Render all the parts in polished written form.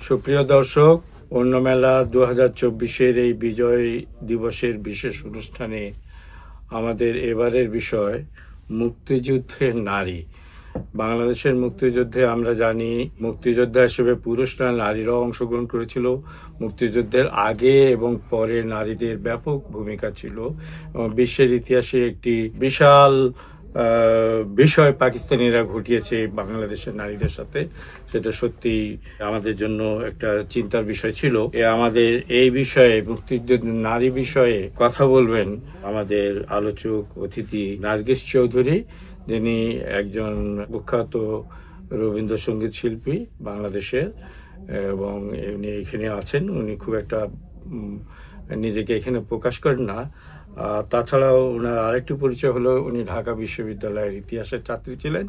সুপ্রিয় দর্শক, অন্যমেলা 2024-এর এই বিজয় দিবসের বিশেষ অনুষ্ঠানে আমাদের এবারের বিষয় মুক্তিযুদ্ধের নারী। বাংলাদেশের মুক্তিযুদ্ধে আমরা জানি মুক্তিযোদ্ধা হিসেবে পুরুষরা নারীরাও অংশগ্রহণ করেছিল। মুক্তিযুদ্ধের আগে এবং পরে নারীদের ব্যাপক ভূমিকা ছিল। বিশ্বের ইতিহাসে একটি বিশাল বিষয় পাকিস্তানিরা ঘটিয়েছে বাংলাদেশের নারীদের সাথে, সেটা সত্যি আমাদের জন্য একটা চিন্তার বিষয় ছিল। আমাদের এই বিষয়ে মুক্তিযুদ্ধ নারী বিষয়ে কথা বলবেন আমাদের আলোচক অতিথি নার্গিস চৌধুরী, যিনি একজন বিখ্যাত রবীন্দ্রসঙ্গীত শিল্পী বাংলাদেশের, এবং উনি এখানে আছেন। উনি খুব একটা নিজেকে এখানে প্রকাশ করেন না। তাছাড়াও ওনার আরেকটি পরিচয় হলো উনি ঢাকা বিশ্ববিদ্যালয়ের ইতিহাসের ছাত্রী ছিলেন।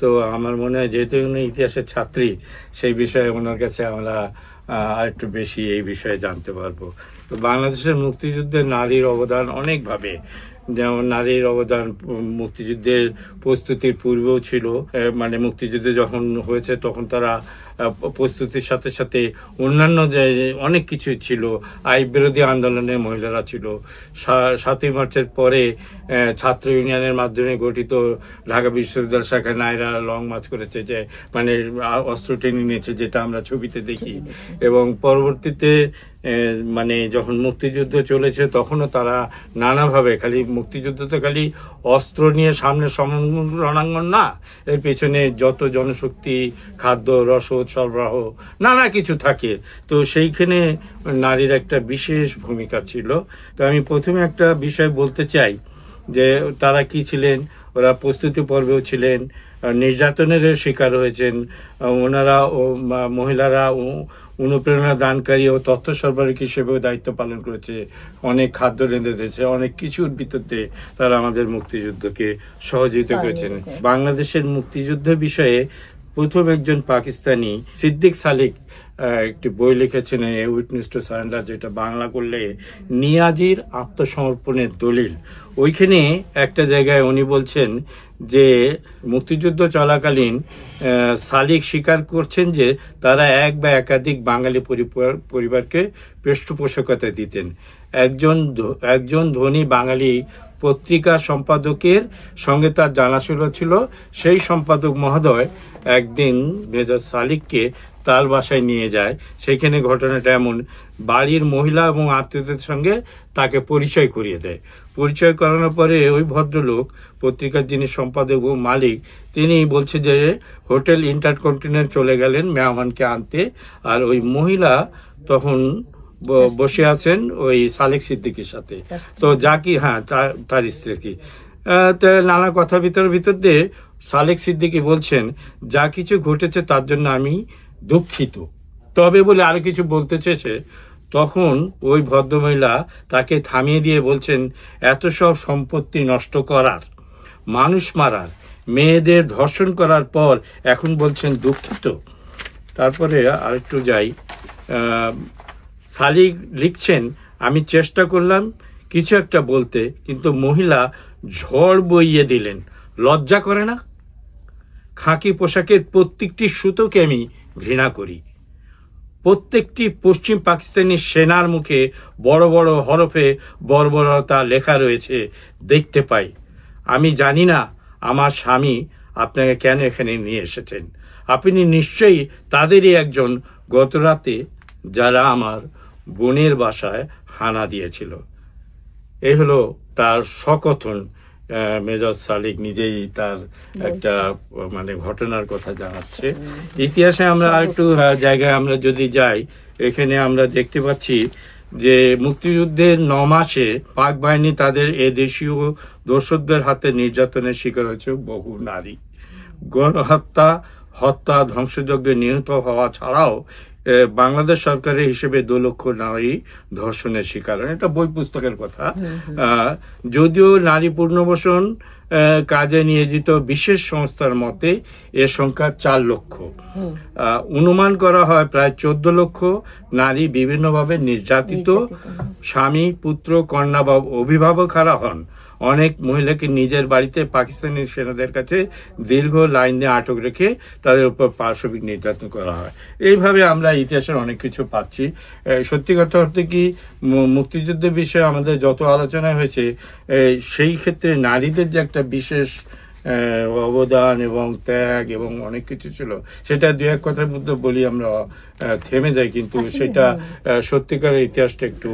তো আমার মনে হয় যেহেতু উনি ইতিহাসের ছাত্রী, সেই বিষয়ে ওনার কাছে আমরা আরেকটু বেশি এই বিষয়ে জানতে পারবো। তো বাংলাদেশের মুক্তিযুদ্ধে নারীর অবদান অনেকভাবে, যেমন নারীর অবদান মুক্তিযুদ্ধের প্রস্তুতির পূর্বেও ছিল। মানে মুক্তিযুদ্ধে যখন হয়েছে তখন তারা প্রস্তুতির সাথে সাথে অন্যান্য যে অনেক কিছু ছিল। আইন বিরোধী আন্দোলনে মহিলারা ছিল। 7ই মার্চের পরে ছাত্র ইউনিয়নের মাধ্যমে গঠিত ঢাকা বিশ্ববিদ্যালয় শাখায় নারীরা লং মার্চ করেছে, যে মানে অস্ত্র টেনে নিয়েছে, যেটা আমরা ছবিতে দেখি। এবং পরবর্তীতে মানে যখন মুক্তিযুদ্ধ চলেছে তখনও তারা নানাভাবে, খালি মুক্তিযুদ্ধ তো খালি অস্ত্র নিয়ে সামনে রণাঙ্গন না, এর পেছনে যত জনশক্তি, খাদ্য, রসদ সরবরাহ, নানা কিছু থাকে। তো সেইখানে নারীর একটা বিশেষ ভূমিকা ছিল। তো আমি প্রথমে একটা বিষয় বলতে চাই যে তারা কি ছিলেন। ওরা প্রস্তুতি পর্বেও ছিলেন, নির্যাতনের শিকার হয়েছেন। ওনারা মহিলারা অনুপ্রেরণা দানকারী ও তথ্য সরবরাহী হিসেবেও দায়িত্ব পালন করেছে। অনেক খাদ্য রেঁধে দিয়েছে, অনেক কিছুর ভিত্তিতে তারা আমাদের মুক্তিযুদ্ধকে সহযোগিতা করেছেন। বাংলাদেশের মুক্তিযুদ্ধের বিষয়ে প্রথম একজন পাকিস্তানি সিদ্দিক সালিক একটি বই লিখেছেন, এ উইটনেস টু সারেন্ডার, যেটা বাংলা করলে নিয়াজির আত্মসমর্পণের দলিল। ওইখানে একটা জায়গায় উনি বলছেন যে মুক্তিযুদ্ধ চলাকালীন সালিক স্বীকার করছেন যে তারা এক বা একাধিক বাঙালি পরিবারকে পৃষ্ঠপোষকতা দিতেন। একজন ধনী বাঙালি পত্রিকা সম্পাদকের সঙ্গে তার জানাশোনা ছিল। সেই সম্পাদক মহোদয় একদিন মেজর সালিককে তার বাসায় নিয়ে যায়। সেখানে ঘটনাটা এমন, বাড়ির মহিলা এবং আত্মীয়দের সঙ্গে তাকে পরিচয় করিয়ে দেয়। পরিচয় করানোর পরে ওই ভদ্রলোক, পত্রিকার যিনি সম্পাদক ও মালিক, তিনি বলছে যে হোটেল ইন্টারকন্টিনেন্ট চলে গেলেন মেহমানকে আনতে, আর ওই মহিলা তখন বসে আছেন ওই সালেক সিদ্দিকীর সাথে। তো জাকি, হ্যাঁ, তার স্ত্রী কি, নানা কথা ভিতর দিয়ে সালেক সিদ্দিকী বলছেন, যা কিছু ঘটেছে তার জন্য আমি দুঃখিত, তবে বলে আরো কিছু বলতে চেয়েছে। তখন ওই ভদ্রমহিলা তাকে থামিয়ে দিয়ে বলছেন, এত সব সম্পত্তি নষ্ট করার, মানুষ মারার, মেয়েদের ধর্ষণ করার পর এখন বলছেন দুঃখিত। তারপরে আরেকটু যাই, সালিক লিখছেন, আমি চেষ্টা করলাম কিছু একটা বলতে, কিন্তু মহিলা ঝড় বইয়ে দিলেন। লজ্জা করে না? খাকি পোশাকের প্রত্যেকটি সুতোকে আমি ঘৃণা করি। প্রত্যেকটি পশ্চিম পাকিস্তানি সেনার মুখে বড় বড় হরফে বর্বরতা লেখা রয়েছে, দেখতে পাই। আমি জানি না আমার স্বামী আপনাকে কেন এখানে নিয়ে এসেছেন। আপনি নিশ্চয়ই তাদেরই একজন, গত রাতে যারা আমার বোনের বাসায় হানা দিয়েছিল। এই হলো তার সকথন। মেজর সালিক নিজেই তার একটা মানে ঘটনার কথা জানাচ্ছে। ইতিহাসে আমরা আরেকটু জায়গায় আমরা যদি যাই, এখানে আমরা দেখতে পাচ্ছি যে মুক্তিযুদ্ধের 9 মাসে পাক বাহিনী তাদের দেশীয় দোসরদের হাতে নির্যাতনের শিকার হয়েছে বহু নারী। গণহত্যা, হত্যা, ধ্বংসযজ্ঞে নিহত হওয়া ছাড়াও বাংলাদেশ সরকারের হিসেবে 2 লক্ষ নারী ধর্ষণের শিকার। এটা বই পুস্তকের কথা। যদিও নারী পুনর্বাসন কাজে নিয়োজিত বিশেষ সংস্থার মতে এর সংখ্যা 4 লক্ষ। অনুমান করা হয় প্রায় 14 লক্ষ নারী বিভিন্নভাবে নির্যাতিত, স্বামী, পুত্র, কন্যা বা অভিভাবক হারা হন, অনেক মহিলাকে নিজের বাড়িতে পাকিস্তানি সেনাদের কাছে দীর্ঘ লাইন দিয়ে আটক রেখে তাদের উপর পাশবিক নির্যাতন করা হয়। এইভাবে আমরা ইতিহাসের অনেক কিছু পাচ্ছি। সত্যি কথা বলতে কি, মুক্তিযুদ্ধের বিষয়ে আমাদের যত আলোচনা হয়েছে, সেই ক্ষেত্রে নারীদের যে একটা বিশেষ অবদান এবং ত্যাগ এবং অনেক কিছু ছিল, সেটা দু এক কথার মধ্যে বলি আমরা থেমে যাই, কিন্তু সেটা সত্যিকারের ইতিহাসটা একটু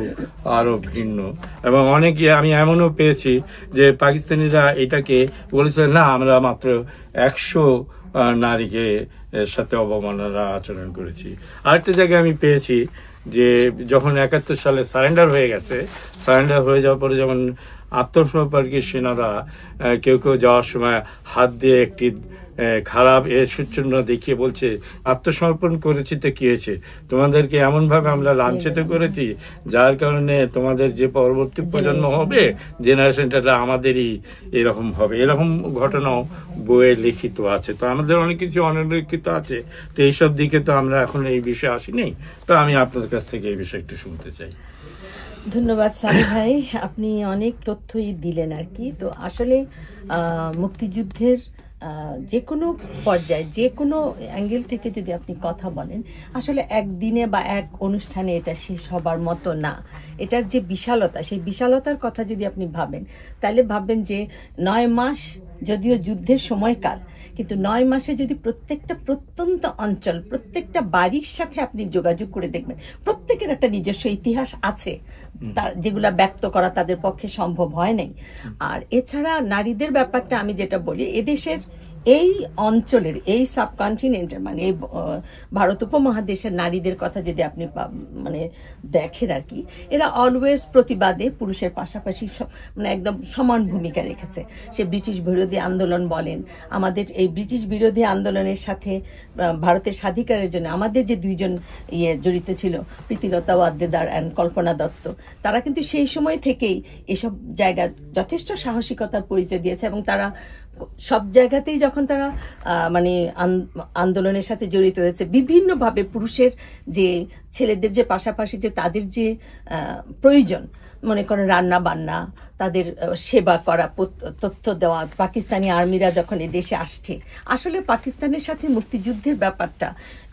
আরো ভিন্ন। এবং অনেক আমি এমনও পেয়েছি যে পাকিস্তানিরা এটাকে বলেছে না, আমরা মাত্র 100 নারীকে সাথে অবমাননা আচরণ করেছি। আরেকটা জায়গায় আমি পেয়েছি যে যখন 71 সালে সারেন্ডার হয়ে গেছে, সারেন্ডার হয়ে যাওয়ার পরে যেমন আত্মসমর্পণকারী সেনারা কেউ কেউ যাওয়ার সময় হাত দিয়ে একটি খারাপ সূচনা দেখিয়ে বলছে, আত্মসমর্পণ করেছি তো কি হয়েছে, তোমাদেরকে এমন ভাবে আমরা লাঞ্ছিত করেছি যার কারণে তোমাদের যে পরবর্তী প্রজন্ম হবে, জেনারেশনটা আমাদেরই এরকম হবে। এরকম ঘটনাও বইয়ে লিখিত আছে। তো আমাদের অনেক কিছু অনলিখিত আছে, তো এইসব দিকে তো আমরা এখন এই বিষয়ে আসিনি। তো আমি আপনাদের কাছ থেকে এই বিষয়ে একটু শুনতে চাই। ধন্যবাদ সামি ভাই, আপনি অনেক তথ্যই দিলেন আর কি। তো আসলে মুক্তিযুদ্ধের যে কোনো পর্যায়ে যে কোনো অ্যাঙ্গেল থেকে যদি আপনি কথা বলেন, আসলে একদিনে বা এক অনুষ্ঠানে এটা শেষ হবার মতো না। এটার যে বিশালতা, সেই বিশালতার কথা যদি আপনি ভাবেন, তাহলে ভাববেন যে 9 মাস যদিও যুদ্ধের সময়কাল, কিন্তু 9 মাসে যদি প্রত্যেকটা প্রত্যন্ত অঞ্চল, প্রত্যেকটা বাড়ির সাথে আপনি যোগাযোগ করে দেখবেন, প্রত্যেকের একটা নিজস্ব ইতিহাস আছে, তার যেগুলা ব্যক্ত করা তাদের পক্ষে সম্ভব হয় নাই। আর এছাড়া নারীদের ব্যাপারটা আমি যেটা বলি, এদেশের এই অঞ্চলের, এই সাবকন্টিনেন্টের মানে এই ভারত উপমহাদেশের নারীদের কথা যদি আপনি মানে দেখেন আর কি, এরা অলওয়েজ প্রতিবাদে পুরুষের পাশাপাশি মানে একদম সমান ভূমিকা রেখেছে। সে ব্রিটিশ বিরোধী আন্দোলন বলেন, আমাদের এই ব্রিটিশ বিরোধী আন্দোলনের সাথে ভারতের স্বাধিকারের জন্য আমাদের যে 2 জন জড়িত ছিল, প্রীতিলতা ওয়াদ্দেদার অ্যান্ড কল্পনা দত্ত, তারা কিন্তু সেই সময় থেকেই এসব জায়গায় যথেষ্ট সাহসিকতার পরিচয় দিয়েছে। এবং তারা সব জায়গাতেই যখন তারা মানে আন্দোলনের সাথে জড়িত হয়েছে, বিভিন্নভাবে পুরুষের যে ছেলেদের যে পাশাপাশি যে তাদের যে প্রয়োজন, মনে করেন রান্না বান্না, তাদের সেবা করা, তথ্য দেওয়া, পাকিস্তানি আর্মিরা যখন এই দেশে আসছে, আসলে পাকিস্তানের সাথে মুক্তিযুদ্ধের ব্যাপারটা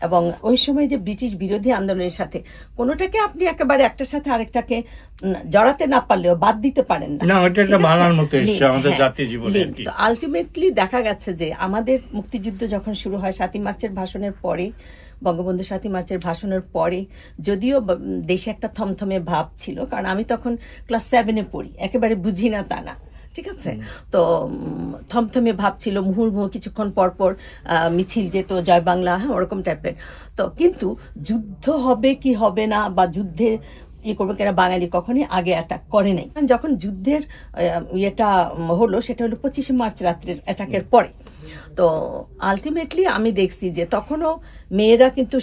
এবং ওই সময় যে ব্রিটিশ বিরোধী আন্দোলনের সাথে কোনোটাকে আপনি একেবারে একটার সাথে আরেকটাকে জড়াতে না পারলেও বাদ দিতে পারেন না। আলটিমেটলি দেখা গেছে যে আমাদের মুক্তিযুদ্ধ যখন শুরু হয় 7ই মার্চের ভাষণের পরে, বঙ্গবন্ধু 7ই মার্চের ভাষণের পরে, যদিও দেশে একটা থমথমে ভাব ছিল, কারণ আমি তখন ক্লাস 7-এ পড়ি, একেবারে বুঝি না তা না, ঠিক আছে। তো থমথমে ভাব ছিল, মুহুর্মুহু কিছুক্ষণ পর পর মিছিল যেত, জয় বাংলা, হ্যাঁ ওরকম টাইপের। তো কিন্তু যুদ্ধ হবে কি হবে না বা যুদ্ধে করবে কেনা, বাঙালি কখনই আগে অ্যাটাক করে নাই। যখন যুদ্ধের ইয়েটা হলো, সেটা হলো 25শে মার্চ রাত্রের অ্যাটাকের পরে। তো আলটিমেটলি আমি দেখছি যে তখনও মেয়েরা কিন্তু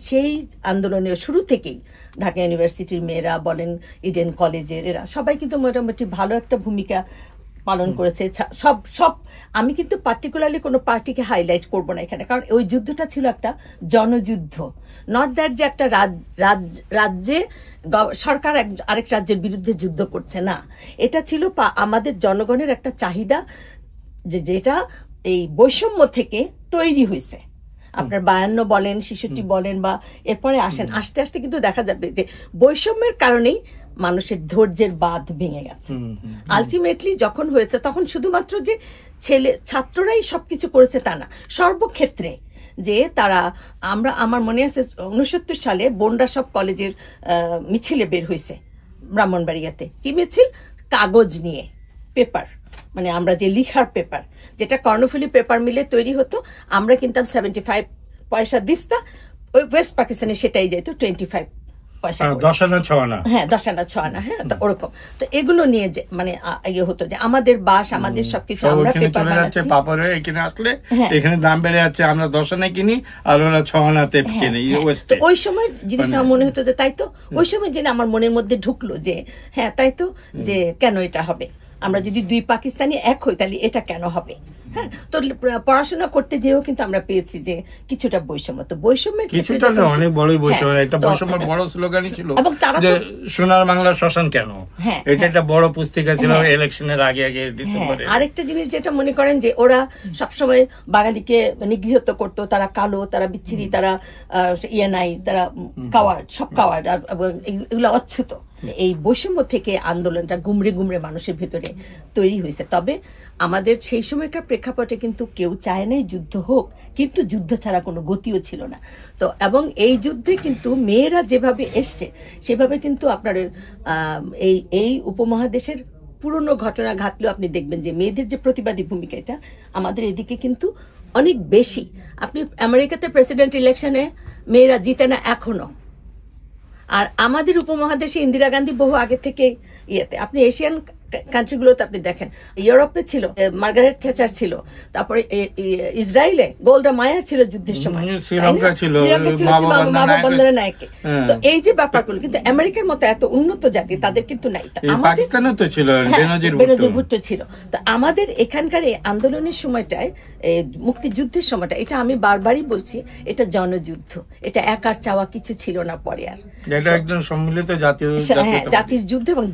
সেই আন্দোলনের শুরু থেকেই ঢাকা ইউনিভার্সিটির মেয়েরা বলেন, ইডেন কলেজের এরা সবাই কিন্তু মোটামুটি ভালো একটা ভূমিকা পালন করেছে। সব আমি কিন্তু পার্টিকুলারলি কোনো পার্টিকে হাইলাইট করব না এখানে, কারণ ওই যুদ্ধটা ছিল একটা জনযুদ্ধ। নট দ্যাট যে একটা রাজ্যে সরকার আরেক রাজ্যের বিরুদ্ধে যুদ্ধ করছে, না, এটা ছিল আমাদের জনগণের একটা চাহিদা যেটা এই বৈষম্য থেকে তৈরি হয়েছে। আপনার 52 বলেন, 66 বলেন বা এরপরে আসেন, আস্তে আস্তে কিন্তু দেখা যাবে যে বৈষম্যের কারণেই মানুষের ধৈর্যের বাঁধ ভেঙে গেছে। আলটিমেটলি যখন হয়েছে তখন শুধুমাত্র যে ছাত্ররাই সবকিছু করেছে তা না, সর্বক্ষেত্রে যে তারা আমার মনে আছে 69 সালে বন্ডা সব কলেজের মিছিলে বের হয়েছে ব্রাহ্মণবাড়িয়াতে। কি মিছিল? কাগজ নিয়ে, পেপার, মানে আমরা যে লিখার পেপার, যেটা কর্ণফুলী পেপার মিলে তৈরি হতো, আমরা কিনতাম 75 পয়সা দিস্তা, ওই ওয়েস্ট পাকিস্তানে সেটাই যেত 25 পয়সা, 10 আনা 6 আনা, হ্যাঁ 10 আনা 6 আনা, হ্যাঁ। তো ওরকম, তো এগুলো নিয়ে যে মানে ইয়ে হতো যে আমাদের বাস, আমাদের সবকিছু আমরা পেপার বানাচ্ছি, পাপড়ে এখানে আসলে এখানে দাম বেড়ে যাচ্ছে, আমরা 10 আনা কিনি আর ওরা 6 আনাতে কিনে। তো ওই সময় জিনিসটা মনে হতো যে তাই তো, ওই সময় যেন আমার মনের মধ্যে ঢুকলো যে হ্যাঁ তাই তো, যে কেন এটা হবে, আমরা যদি 2 পাকিস্তানি এক হই তাহলে এটা কেন হবে, হ্যাঁ, তো পড়াশোনা করতে যেও কিন্তু আমরা পেয়েছি যে কিছুটা বৈষম্য, তো বৈষম্যের কিছুটা অনেক বড়ই বৈষম্য, একটা বৈষম্যের বড় স্লোগানই ছিল যে সোনার বাংলা শ্মশান কেন, এটা একটা বড় পুস্তিকা ছিল ইলেকশনের আগে আগে ডিসেম্বরে। আরেকটা জিনিস যেটা মনে করেন যে ওরা সবসময় বাঙালিকে নিগৃহীত করতো, তারা কালো, তারা বিচ্ছিরি, তারা ইয়ে নাই, তারা কাওয়ার্ড, সব কাওয়ার্ড, এগুলো অচ্ছুত। এই বৈষম্য থেকে আন্দোলনটা গুমড়ে গুমড়ে মানুষের ভিতরে তৈরি হয়েছে। তবে আমাদের সেই সময়কার প্রেক্ষাপটে কিন্তু কেউ চায় নাই যুদ্ধ হোক, কিন্তু যুদ্ধ ছাড়া কোনো গতিও ছিল না। তো এবং এই যুদ্ধে কিন্তু মেয়েরা যেভাবে এসছে সেভাবে কিন্তু আপনার এই উপমহাদেশের পুরনো ঘটনা ঘাটলেও আপনি দেখবেন যে মেয়েদের যে প্রতিবাদী ভূমিকা, এটা আমাদের এদিকে কিন্তু অনেক বেশি। আপনি আমেরিকাতে প্রেসিডেন্ট ইলেকশনে মেয়েরা জিতে না এখনো, আর আমাদের উপমহাদেশে ইন্দিরা গান্ধী বহু আগে থেকে ইয়েতে, আপনি এশিয়ান কান্ট্রিগুলোতে আপনি দেখেন, ইউরোপে ছিল মার্গারেট থেচার ছিল, তারপরে ইসরায়েলে গোল্ডা মায়ার ছিল যুদ্ধের সময়, শ্রীলঙ্কা ছিল মাবা বন্দনা নায়কে। তো এই যে ব্যাপারগুলো কিন্তু আমেরিকার মতো এত উন্নত জাতি তাদের কিন্তু নাই। পাকিস্তানও তো ছিল, বেনজির ভুট্টো ছিল। তো আমাদের এখানকার এই আন্দোলনের সময়টায়, মুক্তিযুদ্ধের সময়টা, এটা আমি বারবারই বলছি, এটা জনযুদ্ধ, এটা একার চাওয়া কিছু ছিল না। পরে আর এটা একদম সম্মিলিত জাতির যুদ্ধ এবং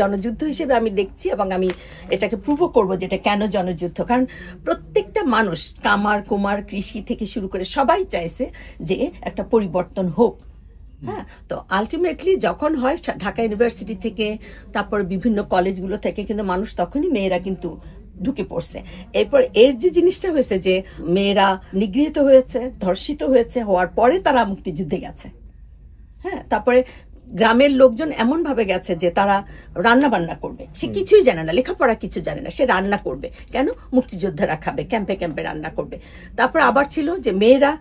জনযুদ্ধ হিসেবে আমি দেখছি, এবং আমি এটাকে প্রুভ করবো যে এটা কেন জনযুদ্ধ। কারণ প্রত্যেকটা মানুষ, কামার কুমার কৃষি থেকে শুরু করে সবাই চাইছে যে একটা পরিবর্তন হোক। হ্যাঁ, তো আলটিমেটলি যখন হয় ঢাকা ইউনিভার্সিটি থেকে, তারপর বিভিন্ন কলেজগুলো থেকে কিন্তু মানুষ, তখনই মেয়েরা কিন্তু ঢুকে পড়ছে। এরপর এর যে জিনিসটা হয়েছে যে মেয়েরা নিগৃহীত হয়েছে, ধর্ষিত হয়েছে, হওয়ার পরে তারা মুক্তিযুদ্ধে গেছে। হ্যাঁ, তারপরে গ্রামের লোকজন এমন ভাবে গেছে যে তারা রান্না বান্না করবে, সে কিছুই জানে না, লেখাপড়া কিছু জানে না, সে রান্না করবে কেন, মুক্তিযোদ্ধারা খাবে, ক্যাম্পে ক্যাম্পে রান্না করবে। তারপর আবার ছিল যে মেয়েরা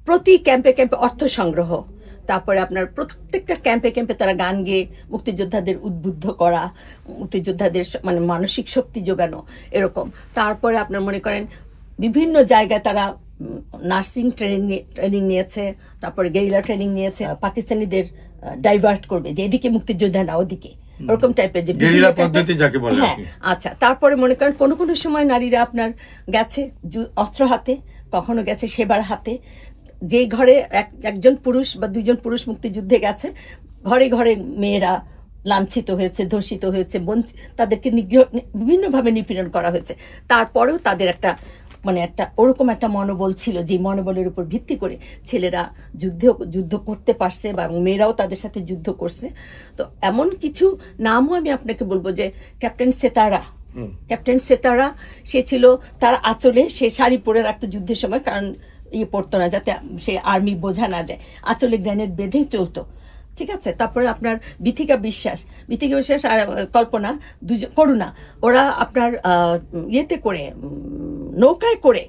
প্রতি ক্যাম্পে ক্যাম্পে অর্থ সংগ্রহ, তারপরে আপনার প্রত্যেকটা ক্যাম্পে ক্যাম্পে তারা গান গেয়ে মুক্তিযোদ্ধাদের উদ্বুদ্ধ করা, মুক্তিযোদ্ধাদের মানে মানসিক শক্তি যোগানো, এরকম। তারপরে আপনার মনে করেন বিভিন্ন জায়গায় তারা নার্সিং ট্রেনিং নিয়েছে, তারপরে গেরিলা ট্রেনিং নিয়েছে, পাকিস্তানিদের ডাইভার্ট করবে যে এদিকে মুক্তিযোদ্ধা না ওদিকে, ওরকম টাইপের যে গেরিলা পদ্ধতি যাকে বলে। হ্যাঁ, আচ্ছা। তারপরে মনে করেন কোনো কোনো সময় নারীরা আপনার গেছে অস্ত্র হাতে, কখনো গেছে সেবার হাতে। যে ঘরে একজন পুরুষ বা দুইজন পুরুষ মুক্তিযুদ্ধে গেছে, ঘরে ঘরে মেয়েরা লাঞ্ছিত হয়েছে, ধর্ষিত হয়েছে, তাদেরকে বিভিন্নভাবে নিপীড়ন করা হয়েছে। তারপরেও তাদের একটা মানে একটা ওরকম একটা মনোবল ছিল, যে মনোবলের উপর ভিত্তি করে ছেলেরা যুদ্ধ করতে পারছে, বা মেয়েরাও তাদের সাথে যুদ্ধ করছে। তো এমন কিছু নামও আমি আপনাকে বলবো, যে ক্যাপ্টেন সেতারা, সে ছিল, তার আঁচলে সে শাড়ি পরে রাখতো যুদ্ধের সময়, কারণ ইয়ে পড়তো না, যাতে সে আর্মি বোঝা না যায়, আঁচলে গ্রেনেড বেঁধে চলতো। ঠিক আছে। তারপরে আপনার বিথিকা বিশ্বাস আর কল্পনা, করুণা, ওরা আপনার ইয়েতে করে, নৌকায় করে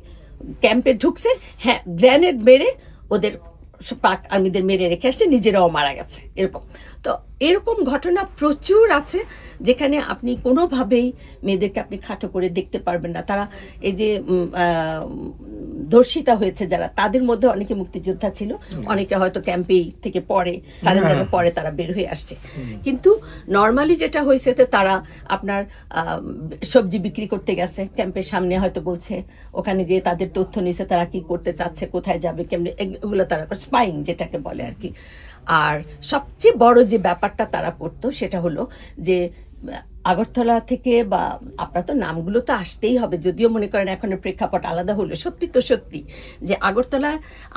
ক্যাম্পে ঢুকছে, হ্যাঁ, গ্রেনেড মেরে ওদের পাক আর্মিদের মেরে রেখে আসছে, নিজেরাও মারা গেছে। এরকম তো এরকম ঘটনা প্রচুর আছে, যেখানে আপনি কোনোভাবেই মেয়েদেরকে আপনি খাটো করে দেখতে পারবেন না। তারা এই যে ধর্ষিতা হয়েছে যারা, তাদের মধ্যে অনেকে মুক্তিযোদ্ধা ছিল, অনেকে হয়তো ক্যাম্পেই থেকে পরে, সারেন্ডারের পরে তারা বের হয়ে আসছে। কিন্তু নর্মালি যেটা হয়েছে, তারা আপনার সবজি বিক্রি করতে গেছে, ক্যাম্পের সামনে হয়তো বলছে, ওখানে যে তাদের তথ্য নিছে, তারা কি করতে চাচ্ছে, কোথায় যাবে, কেমনে, এগুলো তারা স্পাইং যেটাকে বলে আর কি। আর সবচেয়ে বড় যে ব্যাপারটা তারা করতো সেটা হলো যে আগরতলা থেকে, বা আপনার তো নামগুলো তো আসতেই হবে, যদিও মনে করেন এখন প্রেক্ষাপট আলাদা হলো, সত্যি তো সত্যি যে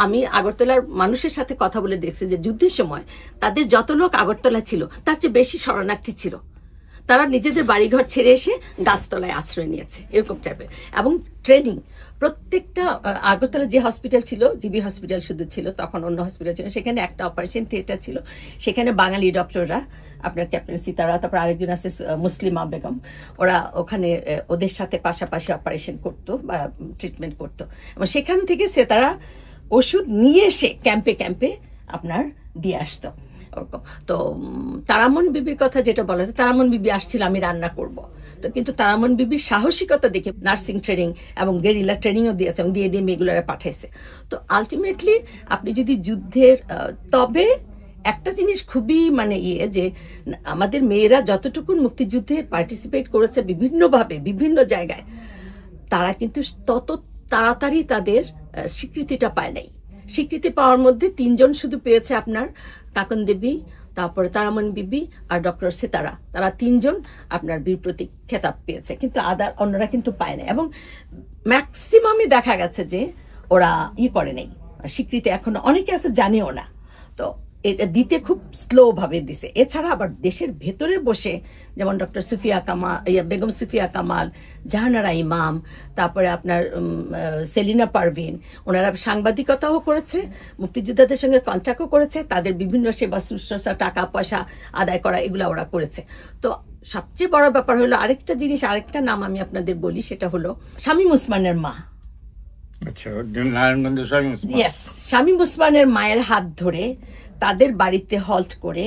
আমি আগরতলার মানুষের সাথে কথা বলে দেখছি যে যুদ্ধের সময় তাদের যত লোক আগরতলা ছিল তার চেয়ে বেশি শরণার্থী ছিল। তারা নিজেদের বাড়িঘর ছেড়ে এসে গাছতলায় আশ্রয় নিয়েছে, এরকম টাইপের। এবং ট্রেনিং, প্রত্যেকটা আগরতলা যে হসপিটাল ছিল, জিবি হসপিটাল শুধু ছিল, তখন অন্য হসপিটাল ছিল, সেখানে একটা অপারেশন থিয়েটার ছিল, সেখানে বাঙালি ডক্টররা, আপনার ক্যাপ্টেন সিতারা, তারপর আরেকজন আছে মুসলিমা বেগম, ওরা ওখানে ওদের সাথে পাশাপাশি অপারেশন করতো বা ট্রিটমেন্ট করতো। এবং সেখান থেকে তারা ওষুধ নিয়ে এসে ক্যাম্পে ক্যাম্পে আপনার দিয়ে আসতো। তো তারামন বিবির কথা যেটা বলা হয়েছে, তারামন বিবি আসছিল আমি রান্না করব, তো কিন্তু তারামন বিবির সাহসিকতা দেখে নার্সিং ট্রেনিং এবং গেরিলা ট্রেনিংও দিয়েছে, এবং দিয়ে মেয়েগুলোরা পাঠাইছে। তো আলটিমেটলি আপনি যদি যুদ্ধের, তবে একটা জিনিস খুবই মানে যে আমাদের মেয়েরা যতটুকু মুক্তিযুদ্ধে পার্টিসিপেট করেছে বিভিন্নভাবে বিভিন্ন জায়গায়, তারা কিন্তু তত তাড়াতাড়ি তাদের স্বীকৃতিটা পায় নাই। স্বীকৃতি পাওয়ার মধ্যে 3 জন শুধু পেয়েছে, আপনার কাকন দেবী, তারপরে তারামণি বিবি আর ডক্টর সিতারা, তারা 3 জন আপনার বীর প্রতীক খেতাব পেয়েছে, কিন্তু অন্যরা কিন্তু পায় না। এবং ম্যাক্সিমামই দেখা গেছে যে ওরা করে নাই, স্বীকৃতি এখনো অনেকে আছে জানেও না, তো এটা দিতে খুব স্লো ভাবে দিছে। এছাড়া আবার দেশের ভেতরে বসে যেমন ডক্টর সুফিয়া কামাল, বেগম সুফিয়া কামাল, জাহানারা ইমাম, তারপরে আপনার সেলিনা পারভিন, ওনারা সাংবাদিকতাও করেছে, মুক্তিযোদ্ধাদের সঙ্গে কন্ট্যাক্টও করেছে, তাদের বিভিন্ন সেবা শুশ্রূষা, টাকা পয়সা আদায় করা, এগুলো ওরা করেছে। তো সবচেয়ে বড় ব্যাপার হলো আরেকটা জিনিস, আরেকটা নাম আমি আপনাদের বলি, সেটা হলো শামীম ওসমানের মা। আচ্ছা, নারায়ণগঞ্জের শামীম ওসমান। ইয়েস, শামীম ওসমানের মায়ের হাত ধরে তাদের বাড়িতে হল্ট করে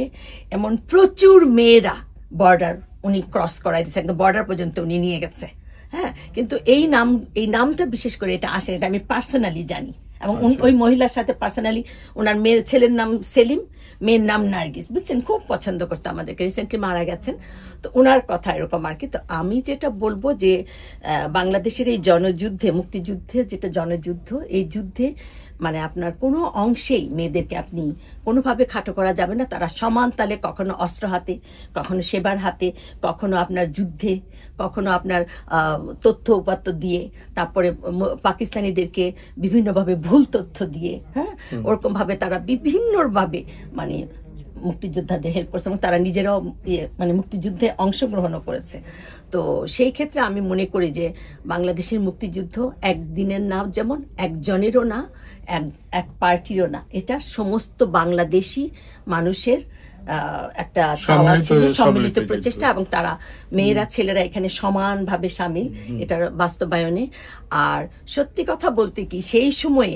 এমন প্রচুর মেয়েরা বর্ডার উনি ক্রস করাই দিচ্ছে, একদম বর্ডার পর্যন্ত উনি নিয়ে গেছে। হ্যাঁ, কিন্তু এই নামটা বিশেষ করে এটা আসে, এটা আমি পার্সোনালি জানি, এবং ওই মহিলার সাথে পার্সোনালি, ওনার ছেলের নাম সেলিম, মেয়ের নাম নার্গিস, বুঝছেন, খুব পছন্দ করতো আমাদেরকে, রিসেন্টলি মারা গেছেন। তো ওনার কথা এরকম আর কি। তো আমি যেটা বলবো যে বাংলাদেশের এই জনযুদ্ধে, মুক্তিযুদ্ধে যেটা জনযুদ্ধ, এই যুদ্ধে মানে আপনার কোনো অংশেই মেয়েদেরকে আপনি কোনোভাবে খাটো করা যাবে না। তারা সমান তালে, কখনো অস্ত্র হাতে, কখনো সেবার হাতে, কখনো আপনার যুদ্ধে, কখনো আপনার তথ্য উপাত্ত দিয়ে, তারপরে পাকিস্তানিদেরকে বিভিন্নভাবে ভুল তথ্য দিয়ে, হ্যাঁ, ওরকম ভাবে তারা বিভিন্নভাবে মানে মুক্তিযোদ্ধাদের হেল্প করছে, এবং তারা নিজেরাও মানে মুক্তিযুদ্ধে অংশগ্রহণও করেছে। তো সেই ক্ষেত্রে আমি মনে করি যে বাংলাদেশের মুক্তিযুদ্ধ একদিনের না, যেমন একজনেরও না, এক পার্টিরও না, এটা সমস্ত বাংলাদেশি মানুষের একটা চাওয়া ছিল, সম্মিলিত প্রচেষ্টা, এবং তারা মেয়েরা ছেলেরা এখানে সমানভাবে সামিল এটার বাস্তবায়নে। আর সত্যি কথা বলতে কি, সেই সময়ে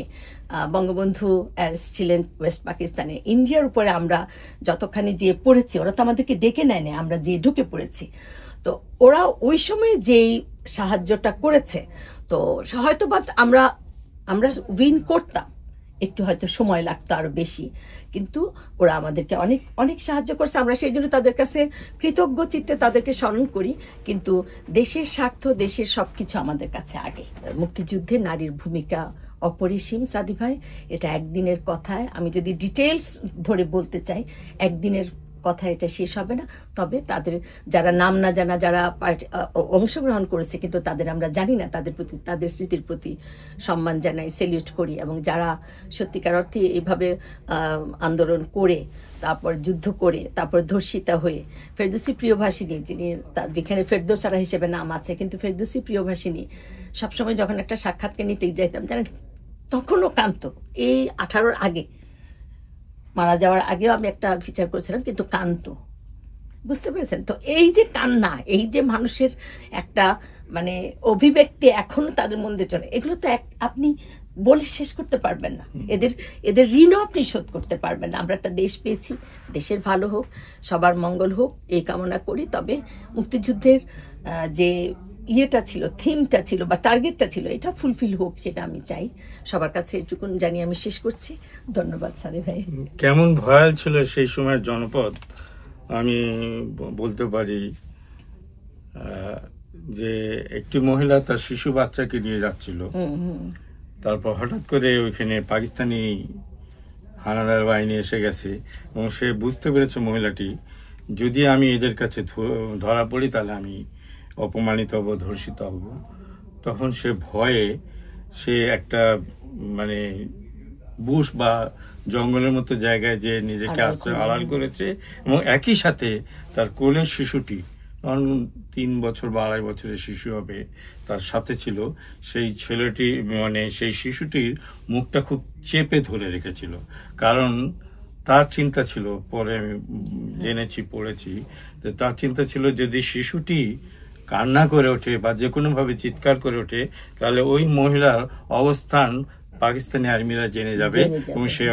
বঙ্গবন্ধু অ্যারেস্ট ছিলেন ওয়েস্ট পাকিস্তানে, ইন্ডিয়ার উপরে আমরা যতখানি যে পড়েছি, ওরা তো আমাদেরকে ডেকে নেয় না, আমরা যে ঢুকে পড়েছি। তো ওরা ওই সময় যেই সাহায্যটা করেছে, তো হয়তো বা আমরা উইন করতাম, একটু হয়তো সময় লাগতো আরো বেশি, কিন্তু ওরা আমাদেরকে অনেক অনেক সাহায্য করছে। আমরা সেই জন্য তাদের কাছে কৃতজ্ঞ চিত্তে তাদেরকে স্মরণ করি। কিন্তু দেশের স্বার্থ, দেশের সবকিছু আমাদের কাছে আগে। মুক্তিযুদ্ধে নারীর ভূমিকা অপরিসীম সাদি ভাই, এটা একদিনের কথায়, আমি যদি ডিটেলস ধরে বলতে চাই, একদিনের কথা এটা শেষ হবে না। তবে তাদের যারা নাম না জানা, যারা অংশগ্রহণ করেছে কিন্তু তাদের আমরা জানি না, তাদের প্রতি, তাদের স্মৃতির প্রতি সম্মান জানাই, সেলিউট করি। এবং যারা সত্যিকার অর্থে এইভাবে আন্দোলন করে, তারপর যুদ্ধ করে, তারপর ধর্ষিতা হয়ে, ফেরদৌসী প্রিয়ভাষিনী, যিনি যেখানে ফেরদৌসারা হিসেবে নাম আছে, কিন্তু ফেরদৌসী প্রিয়ভাষিনী সবসময় যখন একটা সাক্ষাৎকে নিতে যাইতাম, জানেন, তখনও কান্ত। এই 18-র আগে, মারা যাওয়ার আগেও আমি একটা ফিচার করেছিলাম, কিন্তু কান্ত, বুঝতে পেরেছেন তো? এই যে কান্না, এই যে মানুষের একটা মানে অভিব্যক্তি এখনো তাদের মধ্যে চলে, এগুলো তো আপনি বলে শেষ করতে পারবেন না। এদের ঋণও আপনি শোধ করতে পারবেন না। আমরা একটা দেশ পেয়েছি, দেশের ভালো হোক, সবার মঙ্গল হোক, এই কামনা করি। তবে মুক্তিযুদ্ধের যে ইয়েটা ছিল, থিমটা ছিল বা টার্গেটটা ছিল, এটা ফুলফিল হোক, সেটা আমি চাই। সবার কাছে এটুকুন জানিয়ে আমি শেষ করছি। ধন্যবাদ সাদি ভাই। কেমন ভয়াল ছিল সেই সময়ের জনপদ আমি বলতে পারি। যে একটি মহিলা তার শিশু বাচ্চাকে নিয়ে যাচ্ছিল, তারপর হঠাৎ করে ওইখানে পাকিস্তানি হানাদার বাহিনী এসে গেছে, এবং সে বুঝতে পেরেছে মহিলাটি, যদি আমি এদের কাছে ধরা পড়ি তাহলে আমি অপমানিত হব, ধর্ষিত হব। তখন সে ভয়ে সে একটা মানে বুশ বা জঙ্গলের মতো জায়গায় যে নিজেকে আড়াল করেছে, এবং একই সাথে তার কোলের শিশুটি, 3 বছর বা 2.5 বছরের শিশু হবে, তার সাথে ছিল। সেই ছেলেটি মানে সেই শিশুটির মুখটা খুব চেপে ধরে রেখেছিল, কারণ তার চিন্তা ছিল, পরে আমি জেনেছি, পড়েছি, যে তার চিন্তা ছিল যদি শিশুটি কান্না করে ওঠে বা যে কোনোভাবে চিৎকার করে ওঠে, তাহলে ওই মহিলার অবস্থান পাকিস্তানি আর্মিরা জেনে যাবে এবং সে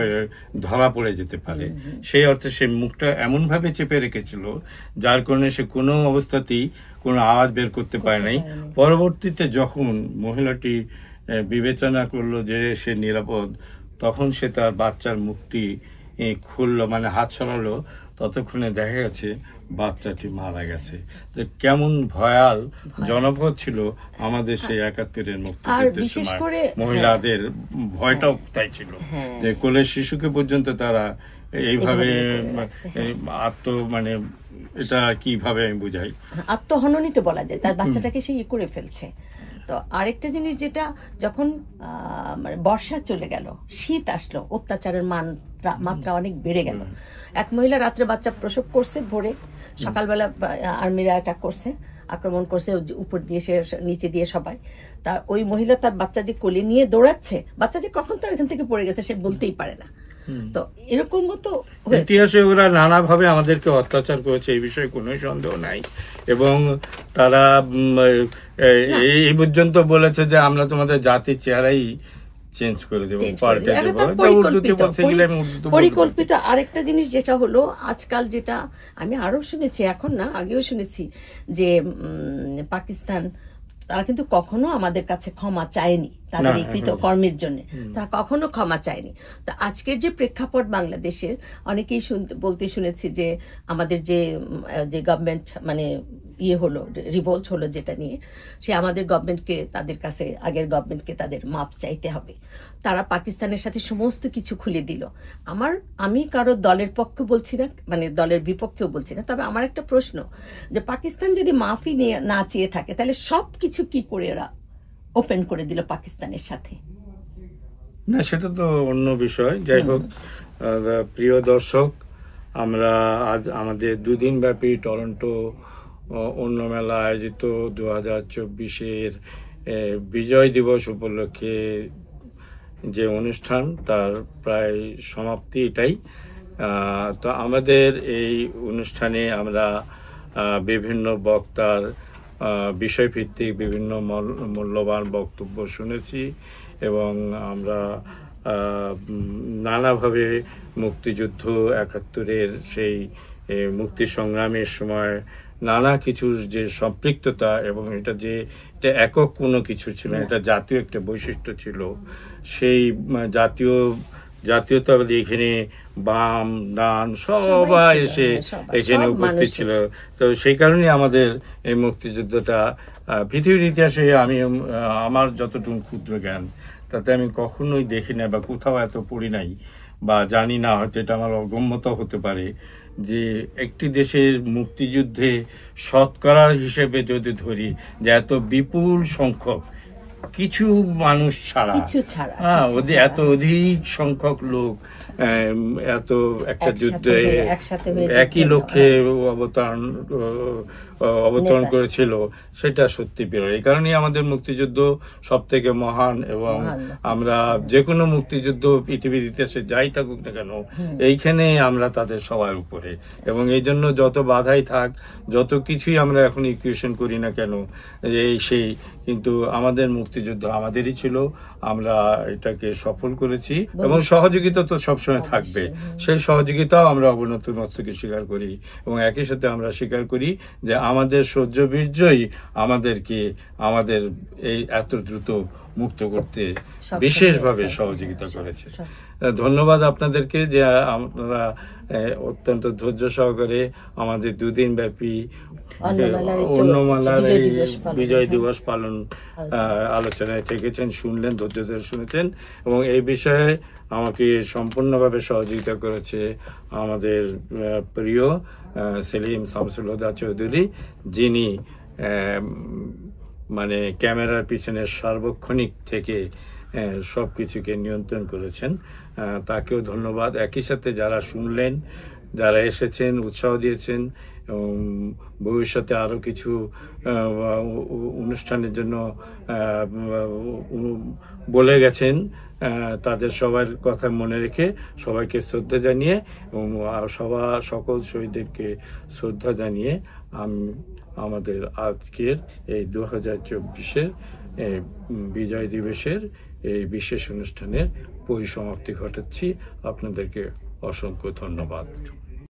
ধরা পড়ে যেতে পারে। সেই অর্থে সে মুখটা এমনভাবে চেপে রেখেছিল, যার কারণে সে কোনো অবস্থাতেই কোনো আওয়াজ বের করতে পারে নাই। পরবর্তীতে যখন মহিলাটি বিবেচনা করলো যে সে নিরাপদ, তখন সে তার বাচ্চার মুখটি খুললো, মানে হাত সরালো। ততক্ষণে দেখা গেছে বাচ্চাটি মারা গেছে। যে কেমন ভয়াল জনপদ ছিল আমাদের সেই ৭১-এর মুক্তিযুদ্ধের সময়, মহিলাদের ভয়টাও তাই ছিল যে কোলের শিশুকে পর্যন্ত তারা এইভাবে মানে এটা কিভাবে আমি বুঝাই, আত্মহননই তো বলা যায়, তার বাচ্চাটাকে সে করে ফেলছে। তো আরেকটা জিনিস যেটা, যখন মানে বর্ষা চলে গেল, শীত আসলো, অত্যাচারের মাত্রা অনেক বেড়ে গেল। এক মহিলা রাত্রে বাচ্চা প্রসব করছে, ভোরে সকালবেলা আর্মিরা অ্যাটাক করছে, আক্রমণ করছে উপর দিয়ে, সে নিচে দিয়ে সবাই। তার ওই মহিলা তার বাচ্চা যে কোলে নিয়ে দৌড়াচ্ছে, বাচ্চা যে কখন তার এখান থেকে পড়ে গেছে সে বলতেই পারে না। তো এরকম মতো ইতিহাসে ওরা নানাভাবে আমাদেরকে অত্যাচার করেছে, এই বিষয়ে কোনো সন্দেহ নাই। এবং তারা এই পর্যন্ত বলেছে যে আমরা তোমাদের জাতির চেহারাই চেঞ্জ করে দেবো, পাল্টে দেবো। পরিকল্পিত। আরেকটা জিনিস যেটা হলো, আজকাল যেটা আমি আরো শুনেছি, এখন না আগেও শুনেছি, যে পাকিস্তান তারা কিন্তু কখনো আমাদের কাছে ক্ষমা চায়নি তাদের এই কৃতকর্মের জন্য, তারা কখনো ক্ষমা চায়নি। তো আজকের যে প্রেক্ষাপট বাংলাদেশের, অনেকেই বলতে শুনেছি যে আমাদের যে গভর্নমেন্ট মানে হলো, রিভোল্ট হলো যেটা নিয়ে, সে আমাদের গভর্নমেন্টকে, তাদের কাছে আগের গভর্নমেন্টকে তাদের মাপ চাইতে হবে। তারা পাকিস্তানের সাথে সমস্ত কিছু খুলে দিল। আমি কারো দলের পক্ষে বলছি না, মানে দলের বিপক্ষেও বলছি না, তবে আমার একটা প্রশ্ন, যে পাকিস্তান যদি মাফি না চেয়ে থাকে, তাহলে সব কিছু কি করে এরা ওপেন করে দিল পাকিস্তানের সাথে? না, সেটা তো অন্য বিষয়। যাই হোক, প্রিয় দর্শক, আমরা আজ আমাদের 2 দিন ব্যাপী টরন্টো অন্য মেলা আয়োজিত 2024-এর বিজয় দিবস উপলক্ষে যে অনুষ্ঠান, তার প্রায় সমাপ্তি এটাই। তো আমাদের এই অনুষ্ঠানে আমরা বিভিন্ন বক্তার বিষয়ভিত্তিক বিভিন্ন মূল্যবান বক্তব্য শুনেছি, এবং আমরা নানাভাবে মুক্তিযুদ্ধ ৭১-এর সেই মুক্তি সংগ্রামের সময় নানা কিছুর যে সম্পৃক্ততা, এবং এটা একক কোনো কিছু ছিল, এটা জাতীয় একটা বৈশিষ্ট্য ছিল। সেই জাতীয়তাবাদী এখানে বাম ডান সবাই এসে এখানে উপস্থিত ছিল। তো সেই কারণে আমাদের এই মুক্তিযুদ্ধটা পৃথিবীর ইতিহাসে আমার যতটুকু ক্ষুদ্র জ্ঞান, তাতে আমি কখনোই দেখি না বা কোথাও এত পড়ি নাই বা জানি না, হয়তো এটা আমার অগম্যতা হতে পারে, যে একটি দেশের মুক্তিযুদ্ধে শতকরা হিসেবে যদি ধরি, যে এত বিপুল সংখ্যক কিছু মানুষ ছাড়া, যে এত অধিক সংখ্যক লোক এত একটা যুদ্ধে একই লক্ষ্যে অবতরণ করেছিল, সেটা সত্যি বিরল। এই কারণেই আমাদের মুক্তিযুদ্ধ সব থেকে মহান, এবং আমরা যে কোনো মুক্তিযুদ্ধ পৃথিবীর ইতিহাসে যাই থাকুক না কেন, এইখানে আমরা তাদের সবার উপরে। এবং এই জন্য যত বাধাই থাক, যত কিছুই আমরা এখন ইকুয়েশন করি না কেন, কিন্তু আমাদের মুক্তিযুদ্ধ আমাদেরই ছিল, আমরা এটাকে সফল করেছি, এবং সহযোগিতা তো সবসময় থাকবে। সেই সহযোগিতাও আমরা অবনত মস্তকে স্বীকার করি, এবং একই সাথে আমরা স্বীকার করি যে আমাদের সহ্য বীর্যই আমাদেরকে আমাদের এই এত দ্রুত মুক্ত করতে বিশেষভাবে সহযোগিতা করেছে। ধন্যবাদ আপনাদেরকে, যে আপনারা অত্যন্ত ধৈর্য সহকারে আমাদের 2 দিন ব্যাপী অন্নমালার বিজয় দিবস পালন আলোচনায় থেকেছেন, শুনলেন, ধৈর্য ধরে শুনেছেন। এবং এই বিষয়ে আমাকে সম্পূর্ণভাবে সহযোগিতা করেছে আমাদের প্রিয় সেলিম শামসুল হুদা চৌধুরী, যিনি মানে ক্যামেরার পিছনে সার্বক্ষণিক থেকে সবকিছুকে নিয়ন্ত্রণ করেছেন। তাকেও ধন্যবাদ। একই সাথে যারা শুনলেন, যারা এসেছেন, উৎসাহ দিয়েছেন, এবং ভবিষ্যতে আরো কিছু অনুষ্ঠানের জন্য বলে গেছেন, তাদের সবার কথা মনে রেখে সবাইকে শ্রদ্ধা জানিয়ে, এবং সকল শহীদদেরকে শ্রদ্ধা জানিয়ে আমি আমাদের আজকের এই 2024-এর বিজয় দিবসের এই বিশেষ অনুষ্ঠানের পরিসমাপ্তি ঘটাচ্ছি। আপনাদেরকে অসংখ্য ধন্যবাদ।